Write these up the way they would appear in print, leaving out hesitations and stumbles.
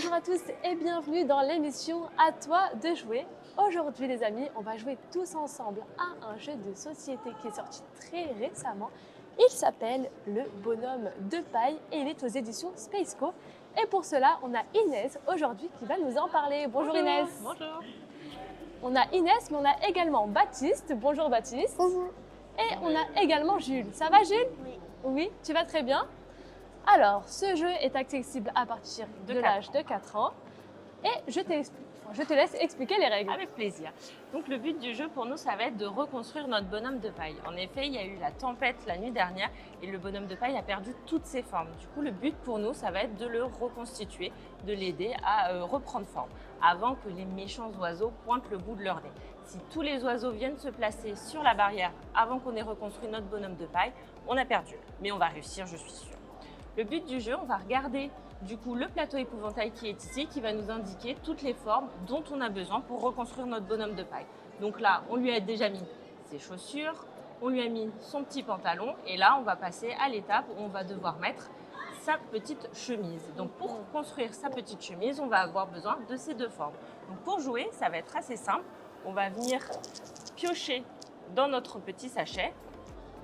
Bonjour à tous et bienvenue dans l'émission À toi de jouer. Aujourd'hui les amis, on va jouer tous ensemble à un jeu de société qui est sorti très récemment. Il s'appelle Le Bonhomme de Paille et il est aux éditions Spaceco. Et pour cela, on a Inès aujourd'hui qui va nous en parler. Bonjour Inès. Bonjour. On a Inès, mais on a également Baptiste. Bonjour Baptiste. Bonjour. Et on a également Jules. Ça va Jules? Oui. Oui, tu vas très bien. Alors, ce jeu est accessible à partir de l'âge de 4 ans. Et je te laisse expliquer les règles. Avec plaisir. Donc le but du jeu pour nous, ça va être de reconstruire notre bonhomme de paille. En effet, il y a eu la tempête la nuit dernière et le bonhomme de paille a perdu toutes ses formes. Du coup, le but pour nous, ça va être de le reconstituer, de l'aider à reprendre forme avant que les méchants oiseaux pointent le bout de leur nez. Si tous les oiseaux viennent se placer sur la barrière avant qu'on ait reconstruit notre bonhomme de paille, on a perdu. Mais on va réussir, je suis sûre. Le but du jeu, on va regarder du coup le plateau épouvantail qui est ici, qui va nous indiquer toutes les formes dont on a besoin pour reconstruire notre bonhomme de paille. Donc là, on lui a déjà mis ses chaussures, on lui a mis son petit pantalon et là, on va passer à l'étape où on va devoir mettre sa petite chemise. Donc pour construire sa petite chemise, on va avoir besoin de ces deux formes. Donc pour jouer, ça va être assez simple. On va venir piocher dans notre petit sachet,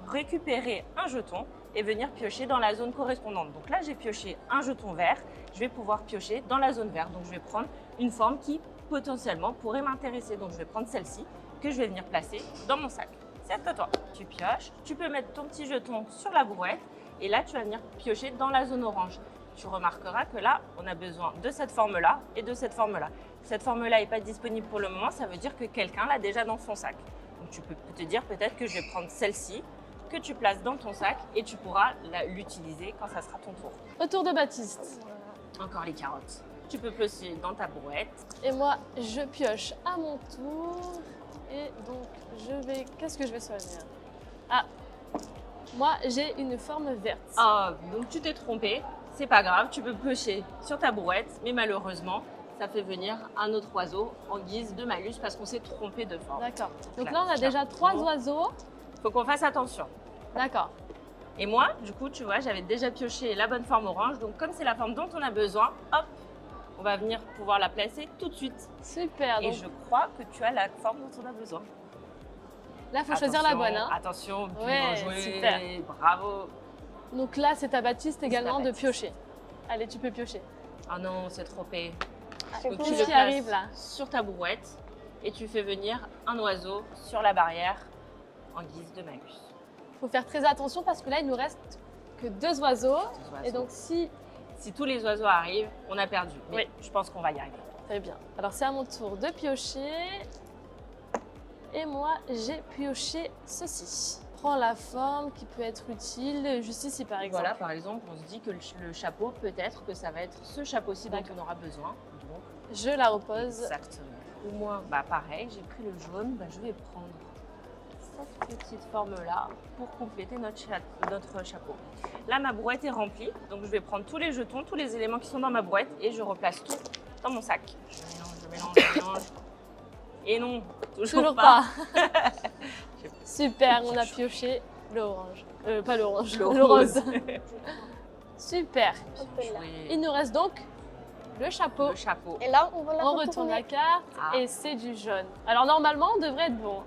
récupérer un jeton et venir piocher dans la zone correspondante. Donc là, j'ai pioché un jeton vert, je vais pouvoir piocher dans la zone verte. Donc je vais prendre une forme qui potentiellement pourrait m'intéresser. Donc je vais prendre celle-ci que je vais venir placer dans mon sac. C'est à toi. Tu pioches, tu peux mettre ton petit jeton sur la brouette et là, tu vas venir piocher dans la zone orange. Tu remarqueras que là, on a besoin de cette forme-là et de cette forme-là. Cette forme-là n'est pas disponible pour le moment, ça veut dire que quelqu'un l'a déjà dans son sac. Donc tu peux te dire peut-être que je vais prendre celle-ci, que tu places dans ton sac et tu pourras l'utiliser quand ça sera ton tour. Au tour de Baptiste. Encore les carottes. Tu peux piocher dans ta brouette. Et moi, je pioche à mon tour. Et donc, qu'est-ce que je vais choisir? Ah, moi, j'ai une forme verte. Ah, donc tu t'es trompé. C'est pas grave, tu peux piocher sur ta brouette, mais malheureusement, ça fait venir un autre oiseau en guise de malus parce qu'on s'est trompé de forme. D'accord. Donc là, on a déjà 3 oiseaux. Faut qu'on fasse attention. D'accord. Et moi, du coup, tu vois, j'avais déjà pioché la bonne forme orange. Donc, comme c'est la forme dont on a besoin, hop, on va venir pouvoir la placer tout de suite. Super. Et Donc, je crois que tu as la forme dont on a besoin. là, il faut choisir la bonne. Hein. Attention, Ouais, bien joué, super. bravo. Donc là, c'est à Baptiste également de Baptiste. piocher. Allez, tu peux piocher. Ah non, c'est trompé. C'est Donc, bon. tu le Qu'est-ce qui places arrive là? sur ta brouette et tu fais venir un oiseau sur la barrière en guise de malus. Il faut faire très attention parce que là, il nous reste que 2 oiseaux. Et donc, si... Si tous les oiseaux arrivent, on a perdu. Mais Oui. je pense qu'on va y arriver. Très bien. Alors, c'est à mon tour de piocher. Et moi, j'ai pioché ceci. Prends la forme qui peut être utile, juste ici par exemple. Voilà, par exemple, on se dit que le chapeau, peut-être que ça va être ce chapeau-ci dont on aura besoin. Donc, Je la repose. exactement. Ou moi, bah pareil, j'ai pris le jaune, bah, je vais prendre cette petite forme-là pour compléter notre chapeau. Là, ma brouette est remplie, donc je vais prendre tous les jetons, tous les éléments qui sont dans ma brouette et je replace tout dans mon sac. Je mélange, je mélange. Et non, Toujours pas. J'ai Super, on a chaud. pioché l'orange. Pas l'orange, Le le rose. rose. Super. Hop là. Il nous reste donc le chapeau. Le chapeau. Et là, on va la On retourne retourner. la carte Ah. et c'est du jaune. Alors normalement, on devrait être bon.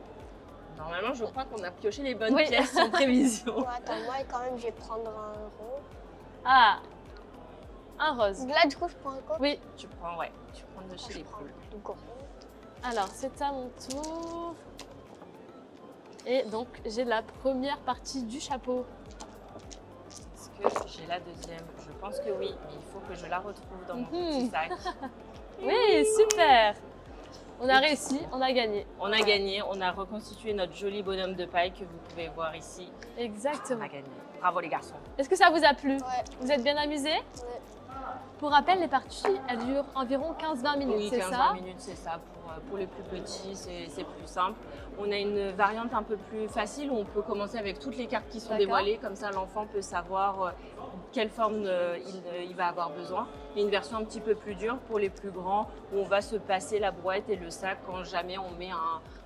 Normalement, je crois qu'on a pioché les bonnes Oui. pièces en prévision. Ouais, attends, moi, quand même, je vais prendre un rond. Ah, un rose. Donc là, du coup, je prends un quoi? Oui, Tu prends, ouais, tu prends de chez les poules. Du coup. alors c'est à mon tour. Et donc j'ai la première partie du chapeau. Est-ce que j'ai la deuxième? Je pense que oui, mais il faut que je la retrouve dans mon petit Mhm. sac. Oui, super. On a réussi, on a gagné. On a gagné, on a reconstitué notre joli bonhomme de paille que vous pouvez voir ici. On Exactement. a gagné. Bravo les garçons. Est-ce que ça vous a plu? Ouais. Vous êtes bien amusés? Ouais. Pour rappel, les parties, elles durent environ 15-20 minutes, Oui, c'est 15-20 ça? minutes, c'est ça. Pour les plus petits, c'est plus simple. On a une variante un peu plus facile où on peut commencer avec toutes les cartes qui sont D'accord. dévoilées. Comme ça, l'enfant peut savoir quelle forme il va avoir besoin. Et une version un petit peu plus dure pour les plus grands où on va se passer la brouette et le sac quand jamais on met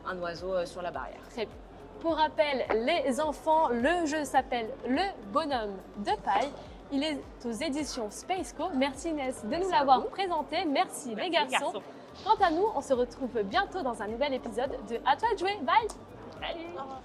un oiseau sur la barrière. Très bien. Pour rappel, les enfants, le jeu s'appelle Le Bonhomme de Paille. Il est aux éditions Spaceco. Merci Inès de nous Merci à l'avoir vous. présenté. Merci, les Merci, garçons. Quant à nous, on se retrouve bientôt dans un nouvel épisode de À toi de jouer. Bye. Salut. Au revoir.